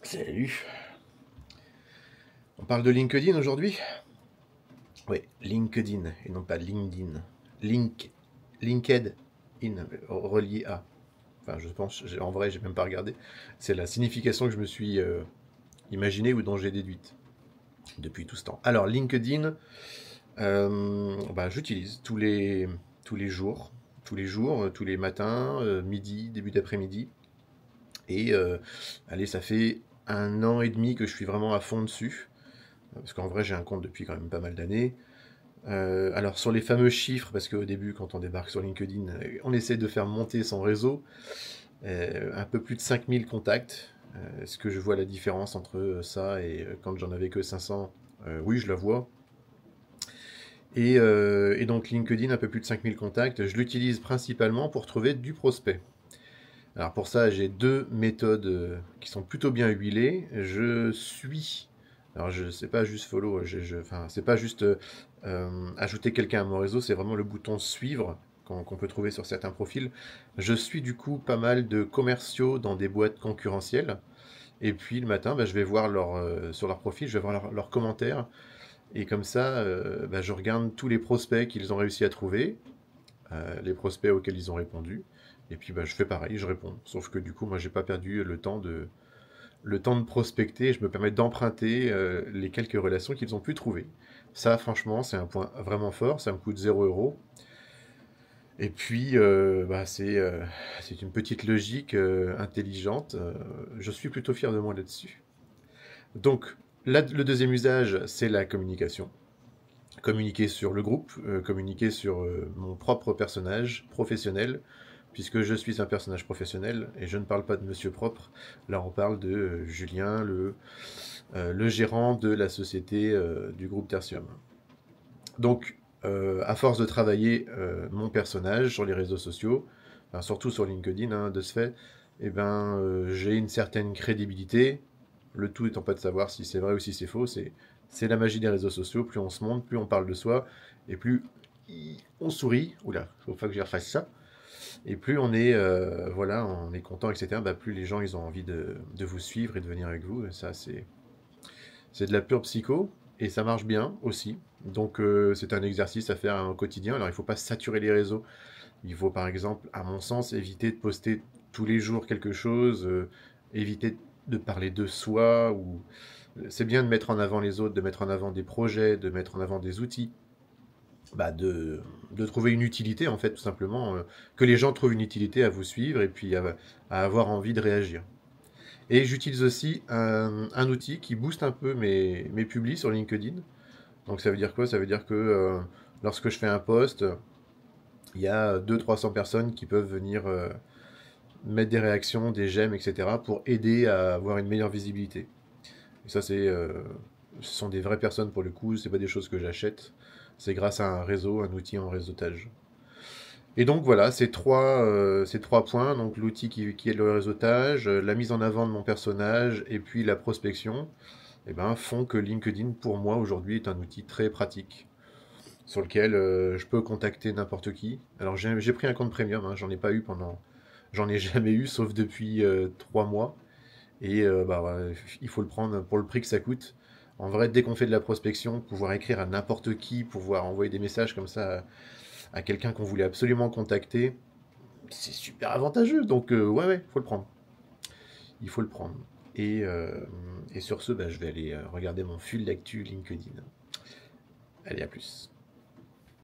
Salut. On parle de LinkedIn aujourd'hui? Oui, LinkedIn et non pas LinkedIn. LinkedIn, relié à. Enfin, je pense, en vrai, j'ai même pas regardé. C'est la signification que je me suis imaginée ou dont j'ai déduite depuis tout ce temps. Alors, LinkedIn, j'utilise tous les jours, tous les matins, midi, début d'après-midi. Et allez, ça fait 1 an et demi que je suis vraiment à fond dessus. Parce qu'en vrai, j'ai un compte depuis quand même pas mal d'années. Alors, sur les fameux chiffres, parce qu'au début, quand on débarque sur LinkedIn, on essaie de faire monter son réseau. Un peu plus de 5000 contacts. Est-ce que je vois la différence entre ça et quand j'en avais que 500? Oui, je la vois. Et donc, LinkedIn, un peu plus de 5000 contacts. Je l'utilise principalement pour trouver du prospect. Alors, pour ça, j'ai deux méthodes qui sont plutôt bien huilées. Je suis. Alors, je sais pas juste follow, enfin, c'est pas juste ajouter quelqu'un à mon réseau, c'est vraiment le bouton suivre qu'on peut trouver sur certains profils. Je suis du coup pas mal de commerciaux dans des boîtes concurrentielles. Et puis le matin, je vais voir sur leur profil, je vais voir leurs commentaires. Et comme ça, je regarde tous les prospects qu'ils ont réussi à trouver, les prospects auxquels ils ont répondu. Et puis je fais pareil, je réponds. Sauf que du coup, moi, j'ai pas perdu le temps de prospecter. Je me permets d'emprunter les quelques relations qu'ils ont pu trouver. Ça, franchement, c'est un point vraiment fort. Ça me coûte 0 €. Et puis, c'est une petite logique intelligente. Je suis plutôt fier de moi là-dessus. Donc, le deuxième usage, c'est la communication. Communiquer sur le groupe, communiquer sur mon propre personnage professionnel, puisque je suis un personnage professionnel et je ne parle pas de Monsieur Propre. Là, on parle de Julien, le gérant de la société du groupe Tertium. Donc, à force de travailler mon personnage sur les réseaux sociaux, enfin, surtout sur LinkedIn, hein, de ce fait, j'ai une certaine crédibilité. Le tout étant pas de savoir si c'est vrai ou si c'est faux. C'est la magie des réseaux sociaux. Plus on se montre, plus on parle de soi, et plus on sourit. Oula, faut pas que je refasse ça. Et plus on est content, etc. Plus les gens ils ont envie de vous suivre et de venir avec vous. Et ça, c'est de la pure psycho et ça marche bien aussi. Donc c'est un exercice à faire au quotidien. Alors il ne faut pas saturer les réseaux. Il faut par exemple, à mon sens, éviter de poster tous les jours quelque chose, éviter de parler de soi. Ou c'est bien de mettre en avant les autres, de mettre en avant des projets, de mettre en avant des outils. De trouver une utilité en fait tout simplement, que les gens trouvent une utilité à vous suivre et puis à avoir envie de réagir. Et j'utilise aussi un outil qui booste un peu mes publis sur LinkedIn. Donc ça veut dire quoi? Ça veut dire que lorsque je fais un post, il y a 200-300 personnes qui peuvent venir mettre des réactions, des j'aime, etc. pour aider à avoir une meilleure visibilité. Et ça, ce sont des vraies personnes pour le coup, c'est pas des choses que j'achète. C'est grâce à un réseau, un outil en réseautage. Et donc voilà, ces trois points, donc l'outil qui est le réseautage, la mise en avant de mon personnage et puis la prospection, font que LinkedIn, pour moi, aujourd'hui, est un outil très pratique sur lequel je peux contacter n'importe qui. Alors j'ai pris un compte premium, hein, j'en ai jamais eu, sauf depuis 3 mois. Et voilà, il faut le prendre pour le prix que ça coûte. En vrai, dès qu'on fait de la prospection, pouvoir écrire à n'importe qui, pouvoir envoyer des messages comme ça à quelqu'un qu'on voulait absolument contacter, c'est super avantageux. Donc ouais, ouais, faut le prendre. Il faut le prendre. Et sur ce, je vais aller regarder mon fil d'actu LinkedIn. Allez, à plus.